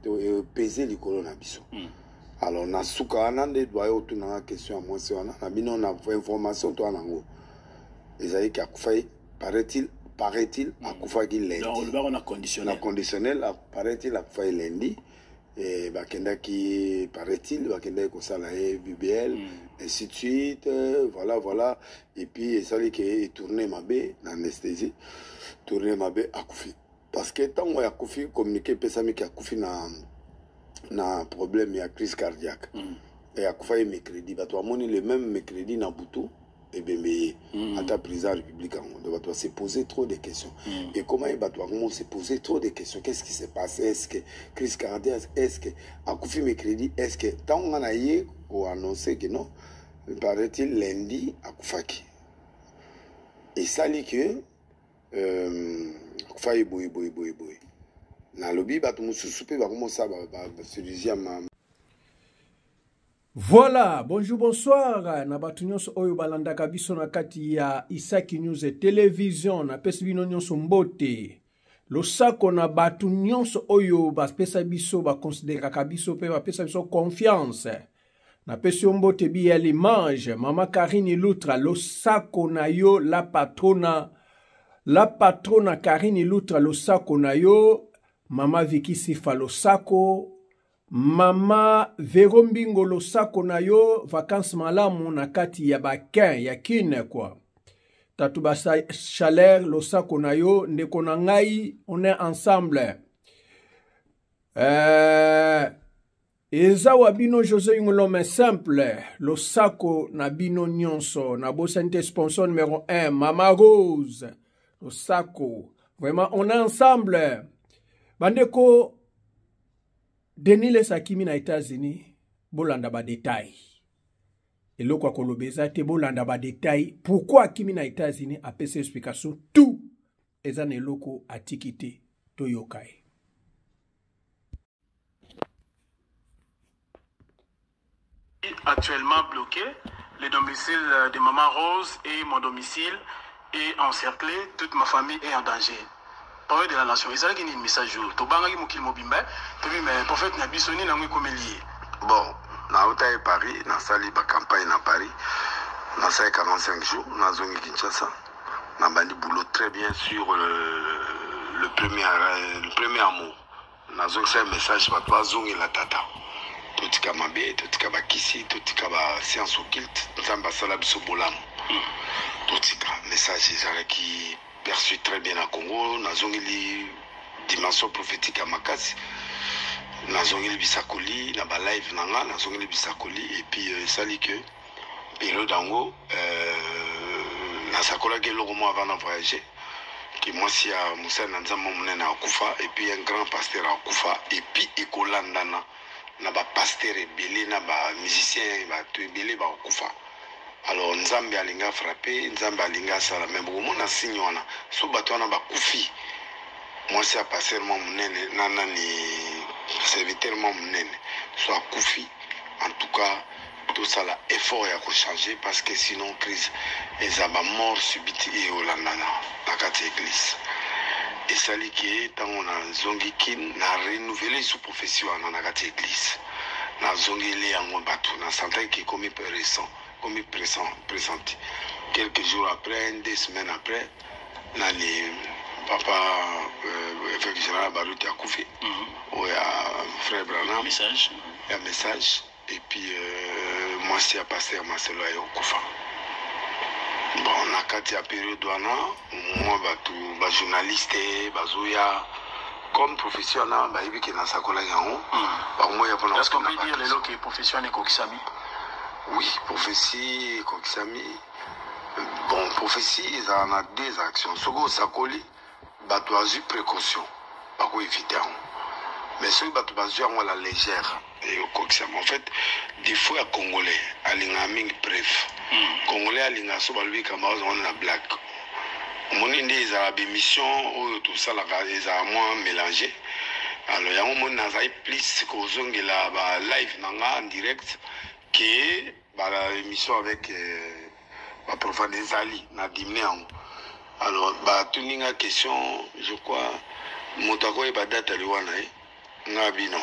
te peser likolo na biso. Alors na suka anande doit autour na question à moi c'est on a bino na information to anango. Ezali ki akufai paraît-il akufa ki lundi. Donc le baron a conditionnel. Na conditionnel paraît-il akufai lundi. Et bakenda qui paraît-il bakenda ko sala BBL ainsi de suite voilà et puis ça li que tourner mabe na anesthésie tourner mabe akufi parce que tant on akufi communiquer pesami ki akufi na problème ya crise cardiaque et akufa mercredi bato amoni le même mercredi na butu et bembe à ta prise en République on doit se poser trop de questions et comment il doit se poser trop de questions, qu'est-ce qui s'est passé, est-ce que crise cardiaque, est-ce que akufi mercredi, est-ce que tant on a eu ou annoncé que non paraît-il lundi akufaki et ça dit que akufa boy na lobby bato mususu pe ba commencer ba se deuxième. Voilà, bonjour, bonsoir. Na batu nyonso oyo balanda kabiso na kati ya Isaki News et Télévision na pesi bino nyonso mbote. Losako na batu nyonso oyo bapesa biso ba considérer kabiso pe bapesa biso confiance. Na pesi mbote bi ya l'image, Mama Karine Loutra, losako na yo la patrona Karine Loutra, losako na yo, Mama Vicky Sifa losako, Mama Verombingo losako na yo, vacances malamu na kati ya bakin, ya kine kwa. Tatu basa chaleur losako na yo, ndeko na ngai, on est ensemble. Eza wabino José Ngolome simple, losako na bino nyonso, na bosente sponsor numéro 1, Mama Rose, losako. Vraiment, on est ensemble. Bandeko, Denis Lesakimi na États-Unis, bolanda ba détail. Et lo kwa kolobeza te bolanda ba détail. Pourquoi Kimi na États-Unis a fait explication tout ezane loko atikite toyokai. Actuellement bloqué, le domicile de Maman Rose et mon domicile est encerclé, toute ma famille est en danger. Parole de la nation, il s'agit d'un message jour. Tobanga mukil mobimbe, mais prophète Nabisoni n'a pas lié. Bon, na Outaï Paris, na sali ba campagne na Paris, na sali 45 jours, na zone Kinshasa, na bandi boulot très bien sur le premier amour. Na zone c'est un message par toi zone la tata. Totika mabe, totika bakisi, totika ba science occulte, nzamba sala biso bolam. Totika message ezala qui perçu très bien à Congo, nazongeli dimension prophétique à Makasi, nazongeli bisakoli, na ba live nanga, nazongeli bisakoli et puis ça dit que période dango nasakola ke loko mo avant de voyager, que moi si à Moussa Nanzama monena akufa et puis un grand pasteur akufa et puis ekolandana na ba pasteur ebele na ba musicien ba to ebele ba akufa. Alors Nzambe alinga frappé, Nzambe alinga sala mais beaucoup na signona so batwana ba kufi. Moi c'est passer mon munene nana ni serviteur mon munene so kufi. En tout cas tout ça là effort ya ko changer parce que sinon crise ezaba mort subite et olandana na kati église. Et ça li qui tant on a zongi kin na renouveler sous profession na kati église. Na zongi le yango batu na santé qui comme récent comme présenté. Quelques jours après, 2 semaines après, papa évêque général Baruti a coupé. Oui, frère Branham. Message. Un message. Et puis, moi, c'est à passer à Marcelo et au Koufa. Bon, on a quatre périodes, moi, je suis journaliste, comme professionnel, je suis dans sa collègue. Est-ce qu'on peut dire les lots qui est professionnel et Kokisami? Oui, prophétie, Kokisami. Bon, prophétie, il y a 2 actions. Sogo Sakoli, tu as eu précaution. Pas quoi éviter. Mais ceux qui ont eu la légère. Et au Kokisami. En fait, des fois, les Congolais, ils ont mis preuve. Les Congolais, ils ont mis la blague. Ils ont des missions, tout ça, ils ont moins mélangé. Alors, il y a un moment où plus que la live en direct. Qui est l'émission avec le prophète Zali, na dimné. Alors, tout une question, je crois, Motako est pas date à l'Ouana. Ngabino.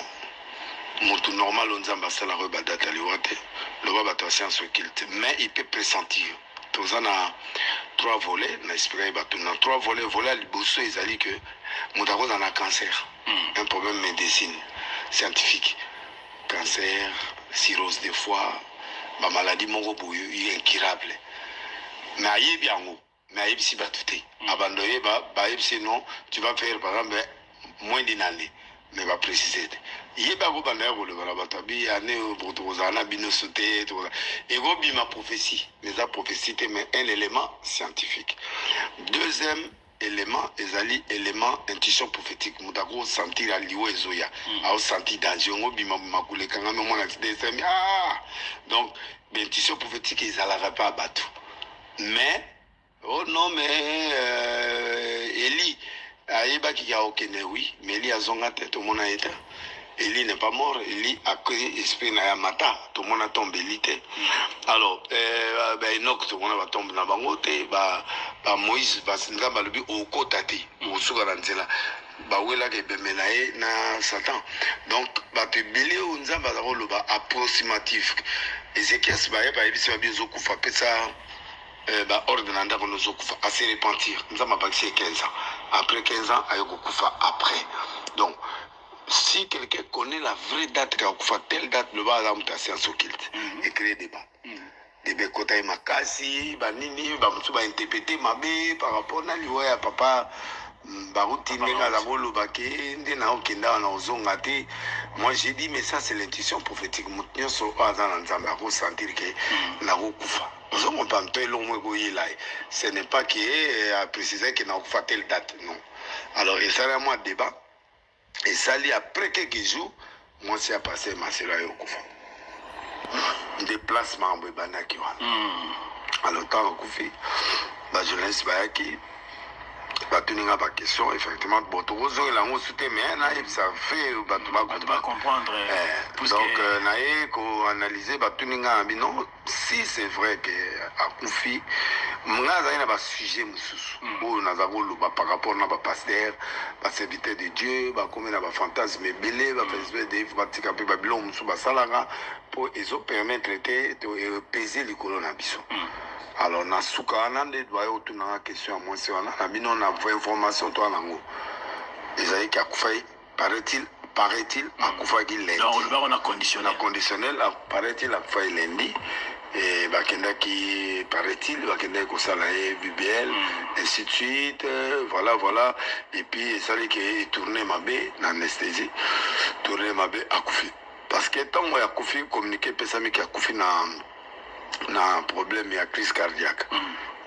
Moutou normal, on zamba sala reba data liwate. Le baba to science occulte. Mais il peut pressentir. Tous en a 3 volets. N'a espéré batou. Dans 3 volets, volets, les bosseux, ils allaient que Moutaro en a cancer. Un problème médecine scientifique. Cancer, cirrhose de foie, ma maladie, mon robot, il est incurable. Mais aïe bien, mais aïe si batouté. Abandonné, sinon, tu vas faire par exemple moins d'une année. Mais va préciser. Il y a pas beaucoup de batabi, année pour tous en abino sauté, et gobi ma prophétie. Mais la prophétie, mais un élément scientifique. Deuxième élément, élément intuition prophétique. Moutako sentir à l'IO et Zoya. A senti danger. Gobi ma koule quand même mon accident. Donc, l'intuition prophétique, ils n'allaient pas à battre. Mais, oh non, mais Eli. Aïba qui a aucun oui, mais Eli a zonga tête, tout le monde a été. Eli n'est pas mort, Eli a créé esprit na mata, tout le monde a tombé l'ité. Alors, Enoch, tout le monde va tomber dans bangote, Moïse, Singa, Balubi, au kotati, au sougaranzela, Bawela, Bemenae, na Satan. Donc, tu belé ou nzamba, approximatif. Ézéchias, Baïbis, Babizoku, ça. Ordonnanda à se repentir. Nous avons passé 15 ans. Après 15 ans, il y a après. Donc, si quelqu'un connaît la vraie date, qu'il y a telle date, le bas à science occulte, et créer des débats. Des bécotailles makasi, banini, bamsuba interpréter ma bé par rapport à l'ouïa papa. Moi j'ai dit mais ça c'est l'intuition prophétique. Ce n'est pas qui est à préciser qu'il n'a pas telle date, non. Alors il s'est moi débat et ça après quelques jours moi c'est passé ma sœur Yokufa déplacement alors tant Koufi je laisse qui batuninga ba question effectivement bon tozo la on soutient mais na ça fait batuma comprendre donc naé ko analyser batuninga bino si c'est vrai que akufi mngaza ina ba sujet mususu bo nazako luba par rapport na ba pasteur ba serviteur de Dieu ba comme na ba fantasme belé ba espèce de pratique pe babylon musu ba salanga pour ils permettre de peser les colonnes à biso. Alors, na souka anande doit y avoir une question à moi si on a mis on a vu information toi nango. Isaïe qui a coupé paraît-il a coupé lundi. Donc on a conditionnel. Conditionnel paraît-il a coupé lundi et bakenda qui paraît-il bakenda ko salaye BBL ainsi de suite voilà et puis ça dit que tourner ma bé l'anesthésie tourner ma bé a coupé parce que tant moi a coupé communiquer pesami qui a coupé na problème ya crise cardiaque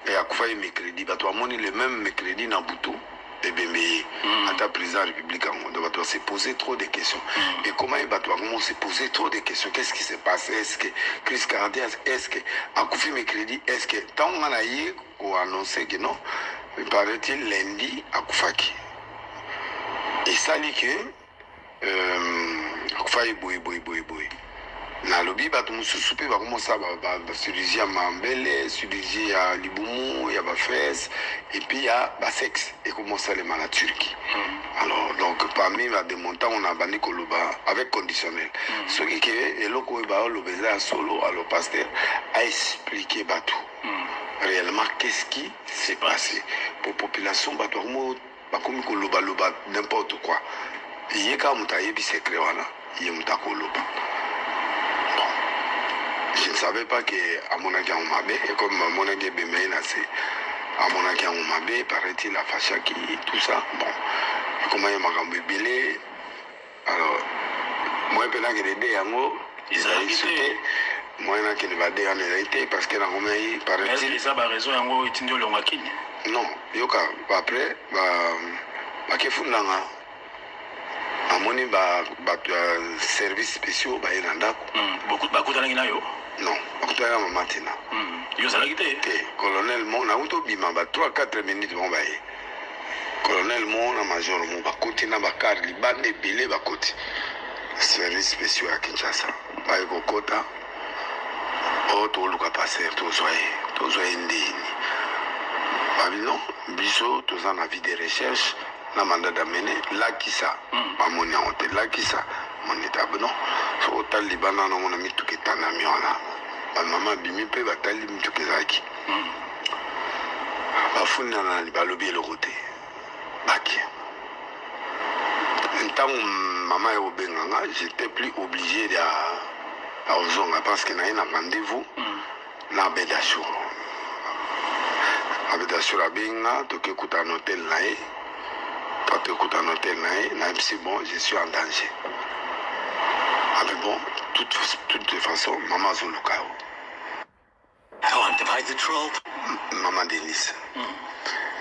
et à quoi mes crédits bah toi moni le même mes crédits na boutou et bien mais à ta président république on doit se poser trop de questions et comment il va toi se poser trop de questions qu'est-ce qui s'est passé est-ce que crise cardiaque est-ce que à quoi mes crédits est-ce que tant on a eu ou annoncé que non il paraît-il lundi à Koufaki et ça dit que Koufaki boy na lobi bato mususu pe bakomosa ba chirurgie ya mambele chirurgie ya libumu ya ba fesses et puis ya ba sexe et commencer les maladies turques alors donc parmi les démontants on a bandi koloba avec conditionnel ce qui est eloko ba lobeza solo alors pasteur a expliqué bato réellement qu'est-ce qui s'est passé pour population bato bakomi koloba n'importe quoi yeka mutaye bi secret wana yemutako koloba. Je ne savais pas que à mon avis on m'a et comme mon avis à mon avis on m'a paraît-il la facha qui tout ça bon comment il m'a rembellé alors moi je pense que les deux yango ils ont sauté moi je ne vais pas dire été parce que la romaine paraît-il ça va raison yango itindio longakini non yoka après ba kefundanga amoni ba services spéciaux ba iranda beaucoup de bakutana nayo non bakutana matina yo salaki te colonel mon na uto bima ba 3-4 minutes bon ba colonel mon na major mon ba kotina ba car libande belé ba koti services spéciaux à Kinshasa ba kokota o to luka passer to zoye ndini ba non biso to za na vie de recherche na mandat d'amener lakisa bamoni yango te lakisa monita bono so otali libanda na mona mituka etandami wana bamama bimi mpe batali mituka ezalaki bafundana balobi eloko te baki ntango mama ekobenganga j'étais plus obligé ya ozonga parce que naye na rendez-vous na Abedashour abenga tokekuta na hôtel na ye tokekuta na hôtel na ye nayebisi bon je suis en danger mais bon toute façon mama azoluka yo mama Denise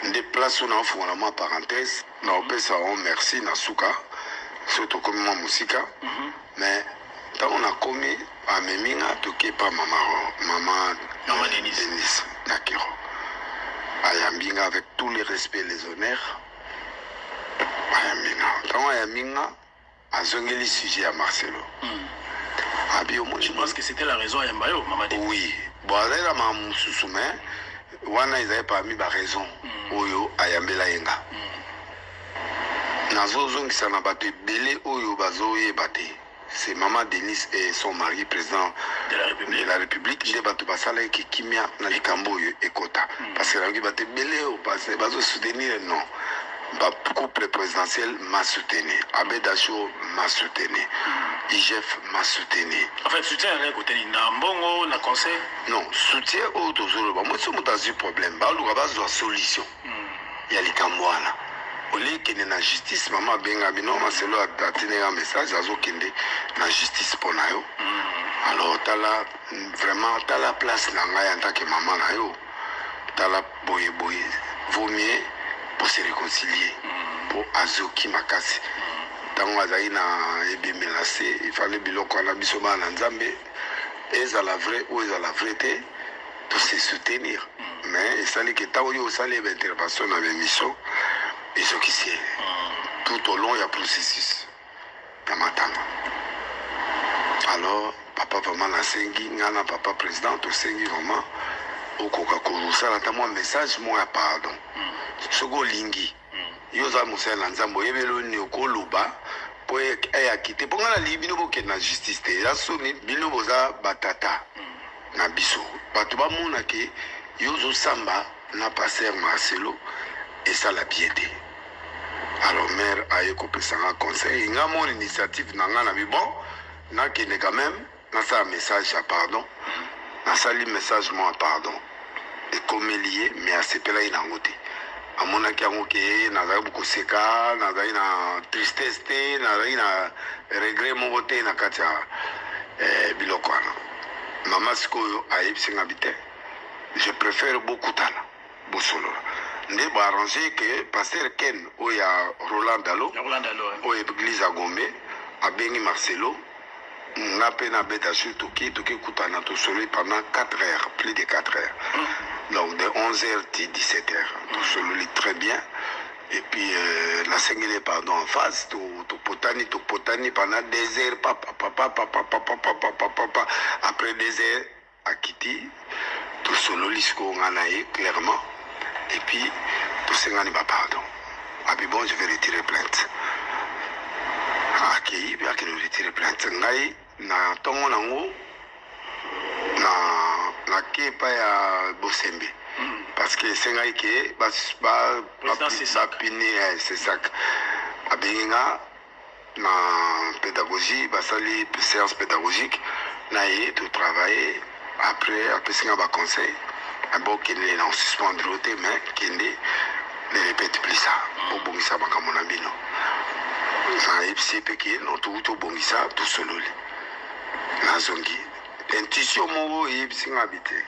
nde place oyo naofungola mwa parenthèse naopesa o merci na suka so tokomi mwa mosika mais ntango nakomi ameminga tokepa mama Denise na kiro ayambinga avec tous les respects et les honneurs ayambinga ntango ayambinga azongeli sujet ya Marcelo je pense que c'était la raison ya Mbayo mama Denise oui bon azali na mama mosusu mais wana ezali parmi baraison oyo ayambela yenga nazozongisa na bato ebele oyo bazoyeba te c'est maman Denise et son mari président de la République nde bato basalaki kimia na likambo oyo ekota parce que nayoki bato ebele oyo bazosoutenir non couple présidentiel m'a soutenu Abedashour m'a soutenu IGF m'a soutenu en fait soutien à côté na mbongo na conseil non soutien au tozoloba moi so moto azwi problème baluka bazwa solution ya likambo wana olekende na justice mama abenga bino Marcelo ateneka message azokende na justice mpo na yo alors tala vraiment tala place na ngai en tant que maman na yo tala boye vaut mieux pour se réconcilier pour azoki makasi ntango azali na ebemela se ifale biloko wana biso bana na nzambe ezala vrai ou ezala vrai te to se soutenir mais esali ke ntango oyo osali eba intervention na bemission ezokisi tout au long ya processus ya matanga alors papa vraiment nasengi nga na papa président tosengi vraiment okoka kosala ata mwa message mo ya pardon soki olingi yo oza mosala na nzambe oyebeli oni okoloba mpo eyaki te mpo nga nalingi bino bokende na justice te eza soni bino boza batata na biso bato bamona ke yo ozosamba na paster Marcelo esala bien te alors maire aye kopesanga conseil nga mon initiative na nga na bi bon nakende quand même nasala message ya pardon nasali message mo ya pardon ekomeli ye mais asepelaki nango te amonaki yango ke nazali bokoseka nazali na tristesse te nazali na regret moko te na kati ya biloko wana mama sikoyo ayebisinga bi te je préfère bokutana bosolola nde baarrange ke paster Ken oyo ya Roland Dalo oyo église ya Gombe abengi Marcelo nga mpe na Abedashour toki kutana tosolola pendant 4 heures plus de 4 heures donc de 11h à 17h tosololi très bien et puis nasengeli pardon en face topotani pendant 2 heures après 2 heures akiti tosololi sikoyo nga na ye clairement et puis tosengani bapardon abi bon je vais retirer plainte akei mpe akende retirer plainte ngai na ntongo nango na kepa ya Bosembe parce que esengaki ke bapine c'est ça abengi nga na pédagogie basali séance pédagogique na ye totravaille après apesi nga baconseil abokende na osuspendre te mais kende ne répète plus ça obongisa makambo na bino nayebisi mpe ke no touti obongisa tosololi nazongi intuition moko eyebisi nga bi te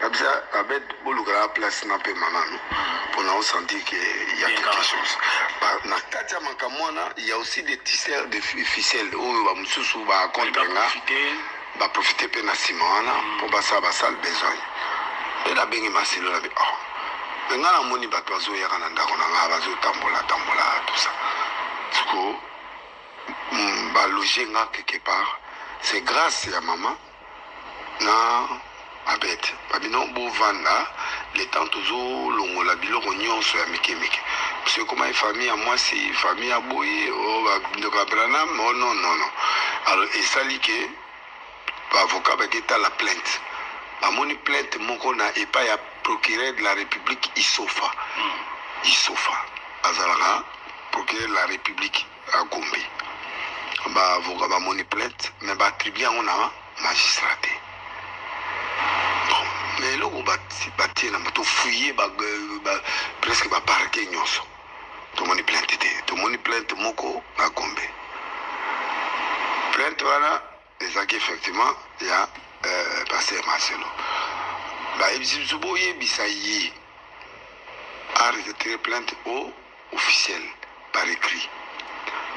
kabisa abet bolukala place na mpe manano mpona osentir ke ya quelque chose na kati ya makambo wana il y a aussi des tisseurs de ficelle oyo bamosusu bacontre nga baprofite mpe na nsima wana mpo basala besoin mpe nabengi Marcelo na bi me nga namoni bato bazoyaka na ndako na nga bazotambola tout ça siko baloge nga quelque part c'est grâce ya mama na abet babino bovanda le temps tozolongola biloko nyonso ya mikemike c'est comment famille à moi si famille à Boye de Branham oh non non non alors et ça dit que avocat qui est la plainte à mon plainte mon qu'on a et pas y a procureur de la République Isofa Azalaga procureur de la République à Gombe avocat à mon plainte mais attribué on a magistrat mais là on va na moto fouiller presque parquet nyonso tout le monde plainte moko à Gombe plainte voilà et ça effectivement il y a pasteur Marcelo Bisayi a retiré plainte au officiel par écrit.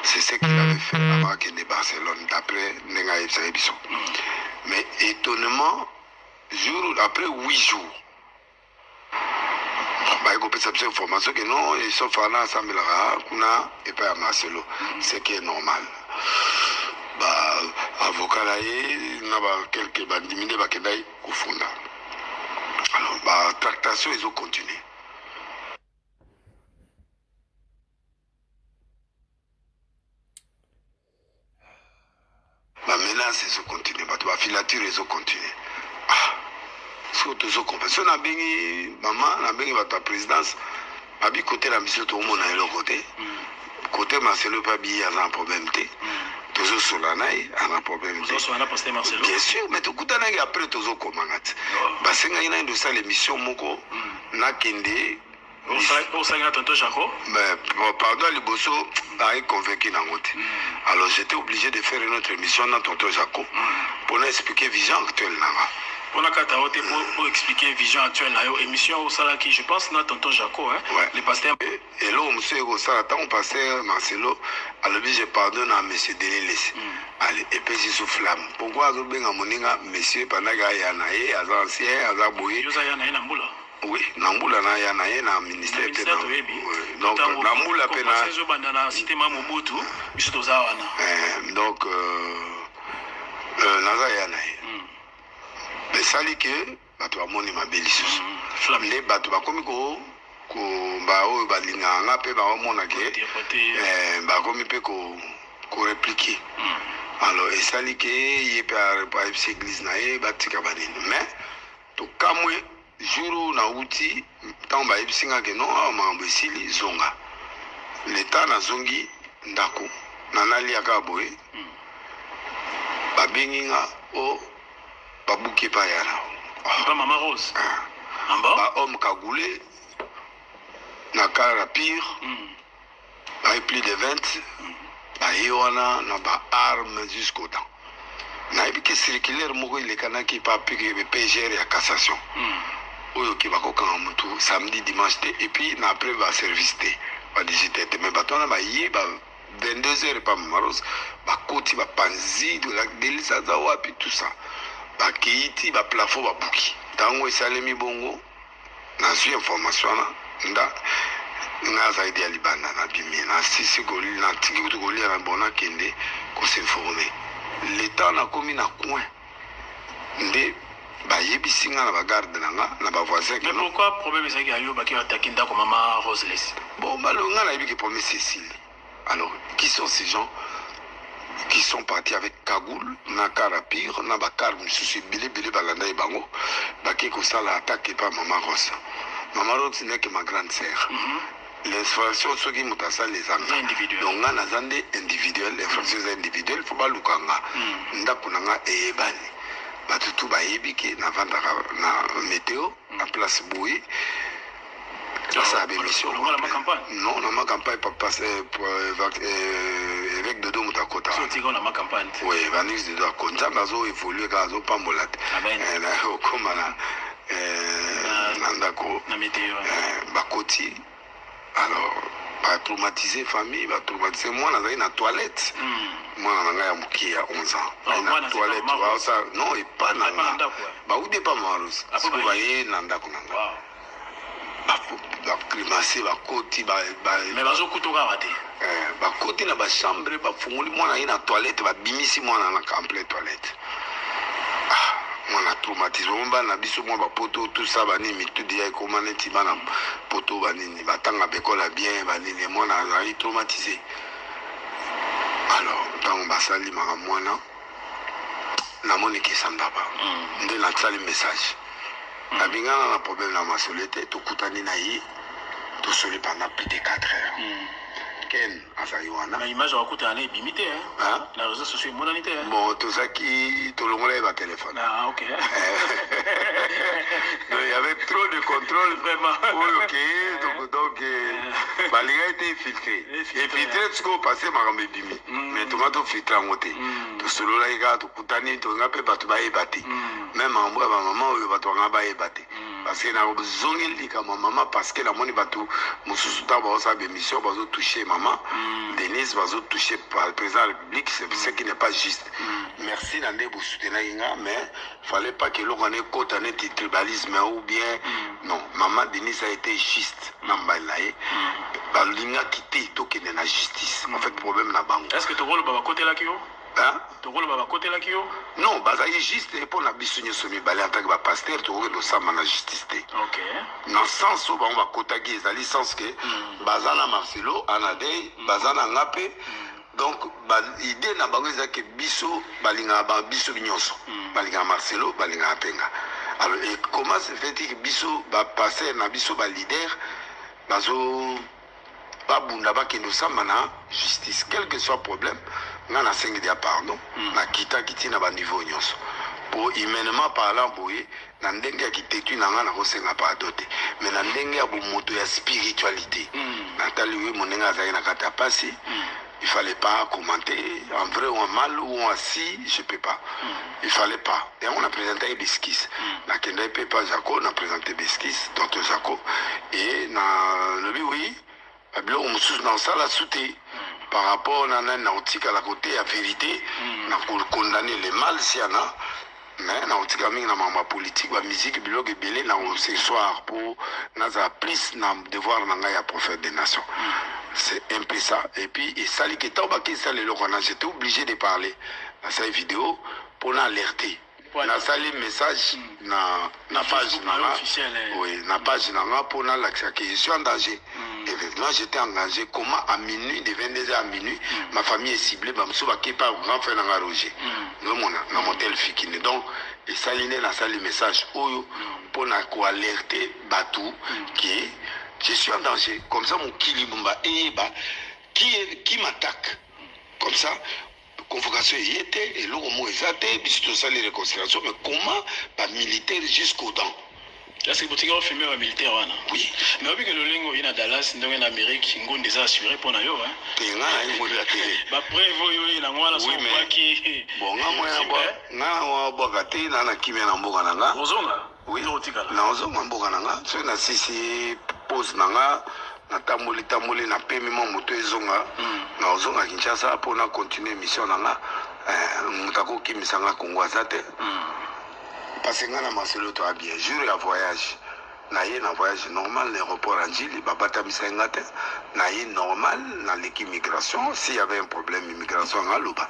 C'est ce qu'il avait fait avant qu'il ne Barcelone d'après Nenga Ibsayi Biso. Mais étonnement après 8 jours il y a cette information que non, ils sont faits ensemble et pas à Marcelo, ce qui est normal. Avocat là, il y a quelques bandits qui ont au fond. Alors, la tractation, ils ont continué. La menace, ils ont continué. La filature, ils ont continué. Si on a bien maman, on a bien votre présidence, à côté de la mission, tout le monde est l'autre côté. Côté Marcelo, pas bien, il y a un problème. Toujours sur la naïe, il y a un problème. Toujours sur la posté Marcelo. Bien sûr, mais tout le monde après, toujours comment. Parce qu'il y a une de l'émission, Moko, n'a qu'une des. Au sein de Tonton Jaco. Mais pardon, les bossos a convaincu dans l'autre. Alors j'étais obligé de faire une autre émission dans Tonton Jaco pour expliquer la vision actuelle. Pour expliquer la vision actuelle, l'émission au Salaki, je pense, dans Tonton Jaco, les pasteurs. Et là, monsieur Salatan, pasteur Marcelo, alors je pardonne à monsieur Denis. Allez, et puis je souffle. Pourquoi je vais à monsieur Panaga Yanae, à l'ancien, à la bouille. Oui, Namboula na ya na ministère donc Namboula pena donc naza ya na mais sali que bato amoni mabelisu les bato bakomi ko ba o balinga nga pe ba omona ke ba komi pe ko répliquer alors et sali que y par église na e batika banini mais to kamwe jour na uti tant ba ibisinga ke no mambo esili zonga l'état na zongi ndako na nali akaboye ba benginga o babuki pa yana ba mama Rose ba homme cagoulé na cara pire ba plus de 20 ba yoana na ba arme jusqu'au dents na ibike circulaire moko ile kanaki pa pique PGR ya cassation oyo ki bakokanga mutu samedi dimanche et puis na après va service te ba 18h mais batona ba yi ba 22h pa maros ba koti ba panzi de la delisa za wapi tout ça ba kiiti ba plafond ba buki tango esalemi bongo na su information na nga zaidi ya libanda na bimi na sisi goli na tiki goli na bona kende ko s'informer l'état na komi na coin nde ba yebisinga na ba garde na ba voisin. Mais pourquoi problème c'est que ayo baki attaquer ndako mama Roseless? Bon malonga na yebi que premier Cécile. Alors qui sont ces gens qui sont partis avec cagoule na carapire na ba car mususu bilé balanda e bango baki ko sala attaquer pas maman Rose. Maman Rose n'est que ma grande sœur. Les fractions ceux qui mutasa les anga donc na zande individuel les fractions individuelles faut pas lukanga ndako nanga eyebani batutu bayebi ke na vandaka na météo na place boui ça a émission non na ma campagne pas passer pour avec de domo takota na ma campagne oui vanis de doa konza nazo évoluer kazo pambolat na okoma na ndako na météo bakoti alors ba traumatiser famille ba traumatiser moi na na toilette moi na ya muki ya 11 ans na toilette ça non et pas na ba ou de pas marus parce que voyez na ndako na ba climacer ba koti ba mais bazo kutoka wate ba koti na ba chambre ba funguli moi na toilette ba bimisi moi na complet toilette on a traumatisé on va na biso moi ba poto tout ça bani mitudi ya comment neti bana poto banini batanga bekola bien banini moi na traumatisé alors tant basali maka mwana na moni ke sandaba nde na tsali message na bingana na problème na masolete to kutani na yi to soli pendant plus de 4 heures Ken Asaïwana. Mais image à côté année limité hein. La réseau social modernité. Bon tout ça qui tout le monde avait téléphone. Ah OK. Donc il y avait trop de contrôle vraiment. Oui, OK. Donc Baliga était infiltré. Infiltré ce qu'on passait par Mbimi. Mais tout le monde filtré en côté. Tout solo là il y a tout kutani tout n'a pas battu baïbati. Même en moi maman il va tout en baïbati. Parce que na zongeli kama maman parce que la moni batu mususu ta ba sa émission ba toucher maman Denise va toucher par le président de la République c'est ce qui n'est pas juste. Merci nande pour soutenir inga mais fallait pas que l'on ait côté un tribalisme ou bien non maman Denise a été juste nambalaye balinga quitté to que na justice en fait problème na bango. Est-ce que tu rôle baba côté là qui hein tu rôle baba côté là qui non bazayi juste pour na bisunye somi balé en tant que pasteur tu rôle ça na justice. OK dans le sens où on va kotagi ezali sens que bazana Marcelo anadei bazana ngape donc idée na bango ezaki biso balinga ba biso binyonso balinga Marcelo balinga penga alors et comment se fait que biso ba passer na biso ba leader bazo ba bunda ba kendo samba na justice quel que soit problème ngana sengi dia pardon na kita kitina ba niveau nyonso pour humainement parlant boye na ndenge ya kitetu na nga na kosenga pardon te mais na ndenge ya bomoto ya spiritualité natali oui monenga azali na kata pasi il fallait pas commenter en vrai ou en mal ou en si je peux pas il fallait pas et on a présenté des esquisses na kenda pepa Jaco on a présenté des esquisses docteur Jaco et na le oui bilo mususu na sala souté par rapport na nautika la côté à vérité na pour condamner le mal si ana mais na otika mingi na mama politique ba musique biloko belé na ce soir pour naza plus na devoir na ngai ya prophète des nations c'est un peu ça et puis et sali que tauba ki sali le roi j'étais obligé de parler dans cette vidéo pour l'alerter na sali message na page na oui na page na pour na l'action que je suis en danger. Effectivement, j'étais engagé. Comment à minuit, de 22h à minuit, ma famille est ciblée. Je suis pas grand frère dans Roger. Dans mon tel fikine. Donc, et ça, il y a un message pour alerter Batou qui je suis en danger. Comme ça, mon Kilibumba qui m'attaque. Comme ça, convocation y était, et l'eau au moins exacté, puis tout ça, les réconciliations. Mais comment, pas militaire jusqu'aux dents? Est-ce que vous avez filmé un militaire? Oui. Mais oui que le lingo il y a Dallas, donc en Amérique, il est assuré pour nous. Il y a la télé. Après, vous avez la moelle à son poids qui. Bon, na bokati na na kimia na mboka nanga. Ozonga. Oui. Na ozonga mboka nanga. So na sisi pose nanga na tamoli na pemi mo moto ezonga. Na ozonga Kinshasa pour na continuer mission nanga. Mutako kimisanga Kongo azate. Parce que na Marcelo to bien jour ya voyage na ye na voyage normal l'aéroport Anjili babata misengate na ye normal na l'équipe migration s'il y avait un problème immigration ngaloba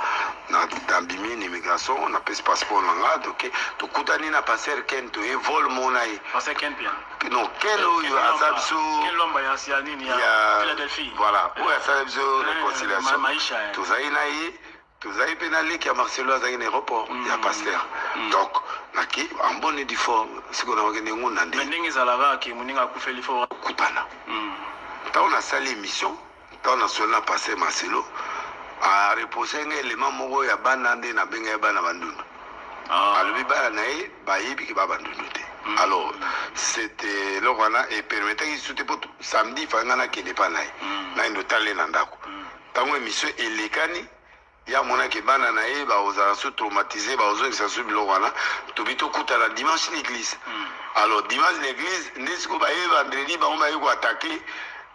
na tambimi immigration on a pas passeport nga donc to kutani na passer kento e vol monai passer ken bien non kelo yo azabso kelomba ya sianini ya Philadelphie voilà ou azabso réconciliation tout ça ina yi tout ça pénalé qui a Marcelo à un aéroport il y a pasteur donc naki en bonne du forme ce qu'on a organisé ngunda ndé ndenge zalaka ki muninga kufeli fo kutana ta on a sali émission ta on a solo passé Marcelo a reposer un élément moko ya bana ndé na benga ya bana bandundu alobi bana nae bayibi ki babandundu te alors c'était le roi et permettait qu'il soute pour samedi fangana qui n'est pas nae na ndo talé na ndako tango émission elekani ya mona ke bana na ye ba ozala so traumatisé ba ozo ça so bilo wana to bito kuta la dimanche l'église alors dimanche l'église ndisiko ba ye vendredi ba on ba yo attaquer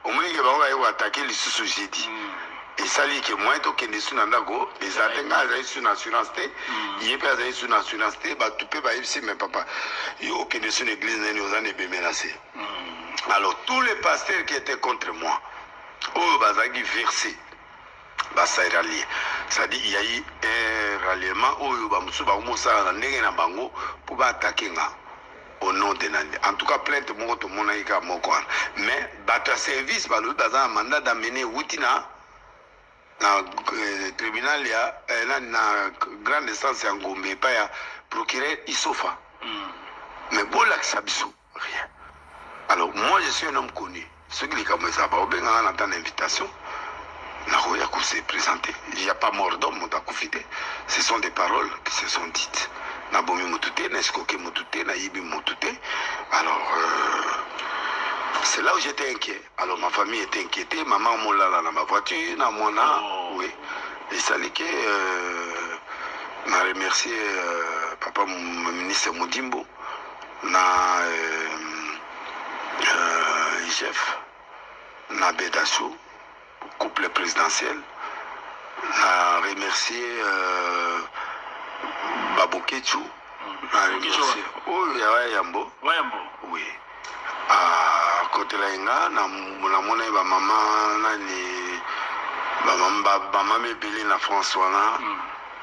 au moins que ba on ba yo attaquer le sous jeudi et ça li que moi to ke ndesu na ndako les atenga za sur assurance té yé pe za sur assurance té ba tu peux ba ici mais papa yo ke ndesu l'église na nous en est menacé alors tous les pasteurs qui étaient contre moi oh bazaki versé c'est-à-dire il y a eu un ralliement oyo bamusu bakomosala na ndenge na bango mpo baatake nga au nom de Nandi. En tout cas, plainte moko to mona ika moko wana. Mais bato service balobi baza na mandat d'amener wuti na tribunal ya na grande instance ya Ngombe pa ya procureur Isofa. Mais bon la biso rien. Alors moi je suis un homme connu. Ceux qui comme ça ba obenga na tant d'invitation. Na roya ko se présenter. Il n'y a pas mort d'homme on t'a confité. Ce sont des paroles qui se sont dites. Na bomi motute, na eskoke motute, na yibi motute. Alors, c'est là où j'étais inquiet. Alors, ma famille était inquiétée. Maman m'a là dans ma voiture, na mona, oui. Et ça l'est m'a remercié papa, mon ministre Moudimbo, na chef, na Bédassou, couple présidentiel. M'a remercié Babokechu. Oh, ya Yambo. Oui. À côté là, na mona ba maman nani ba maman mebeli na François na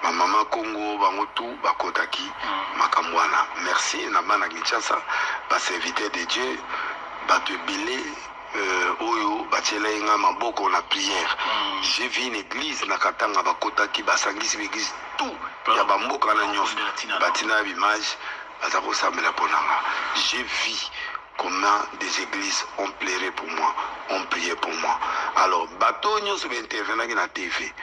ba maman Congo bango tout bakotaki makambwana. Merci na bana Kinshasa ba serviteur de Dieu ba te belé oyo batiela nga maboko na prière. J'ai vu une église na Katanga bakotaki basangisi l'église tout ya bamboka na nyonso batina image bazako sambela ponanga. J'ai vu comment des églises ont pleuré pour moi, ont prié pour moi. Alors bato nyonso intervenant na TV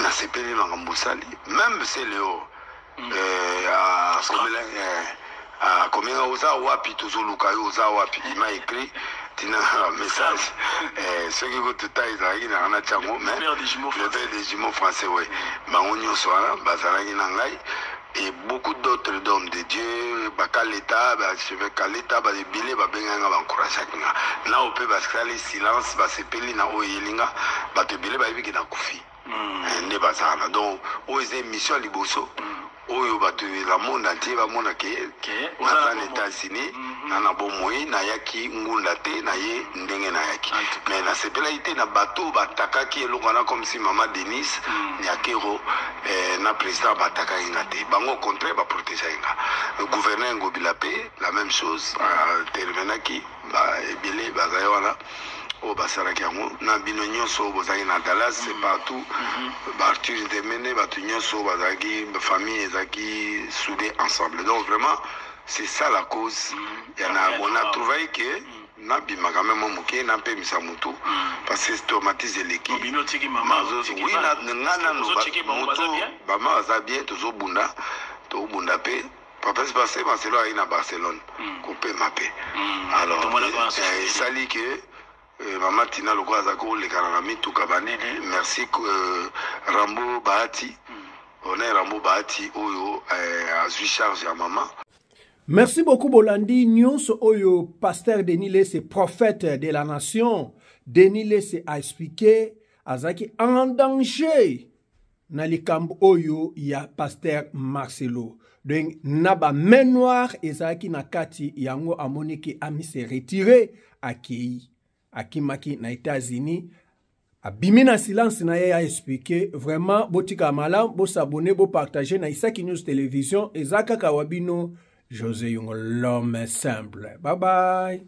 na sepeli na ngambosali même c'est Léo à combien oza wapi tozoluka yo oza wapi il m'a écrit un message ce qui vous tout ils na na chango mais le père des jumeaux français oui bangonyo soana bazalaki na ngai et beaucoup d'autres hommes de Dieu bakaleta bacheve kaleta ba bilé ba benganga ba encourager nga na ope basali silence ba sepeli na oyelinga ba te bilé ba biki na kufi ne bazana donc oise mission liboso oyo bato la monde entier ba mona ke na États-Unis na bomoi na yaki ngunda te na ye ndenge na yaki mais na sepela ite na bato batakaki eloko na comme si maman Denise nyakero na président bataka inga te bango contraire ba protéger inga le gouverneur Ngobilape la même chose terminaki ba ebele bazayola au Basaraki na bino nyonso bozaki na Dallas c'est partout Arthur Demene batu nyonso bazaki famille ezaki soudés ensemble donc vraiment c'est ça la cause on a trouvé que na bima quand même moké na pe misamutu parce que stomatiser l'équipe oui na ngana no bama za bien tozo bunda to bunda pe papa c'est passé Marcelo ina Barcelone coupé mapé alors ça dit que Maman Tina Lokwa Zako le Kanami Tukabanini merci Rambo Bahati on est Rambo Bahati Oyo a su charge à maman. Merci beaucoup Bolandi Nyonso Oyo pasteur Denis c'est prophète de la nation. Denis c'est a expliqué Azaki en danger na likambo Oyo ya pasteur Marcelo. Donc naba main noire Ezaki Nakati yango amoniki ami se retiré akei akimaki na États-Unis abimi na silence na ye a expliqué vraiment botika malam bo s'abonner bo partager na Isaki News Télévision ezaka kawabino José Yung l'homme simple. Bye bye.